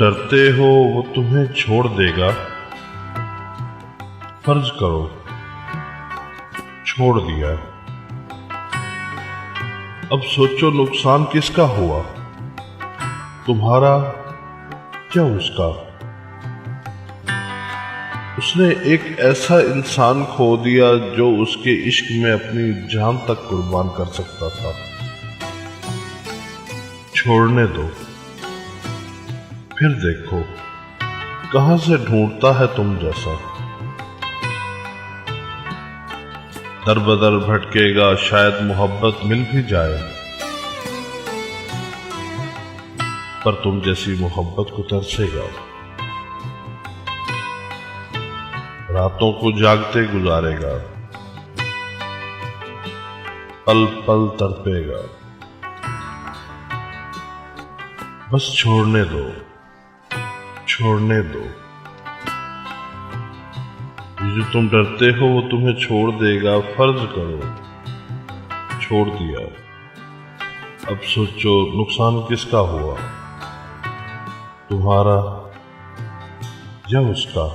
डरते हो वो तुम्हें छोड़ देगा, फर्ज करो छोड़ दिया। अब सोचो नुकसान किसका हुआ, तुम्हारा या उसका। उसने एक ऐसा इंसान खो दिया जो उसके इश्क में अपनी जान तक कुर्बान कर सकता था। छोड़ने दो, फिर देखो कहां से ढूंढता है तुम जैसा। दर बदर भटकेगा, शायद मोहब्बत मिल भी जाए, पर तुम जैसी मोहब्बत को तरसेगा। रातों को जागते गुजारेगा, पल पल तड़पेगा। बस छोड़ने दो, छोड़ने दो। ये जो तुम डरते हो वो तुम्हें छोड़ देगा, फर्ज करो छोड़ दिया। अब सोचो नुकसान किसका हुआ, तुम्हारा या उसका।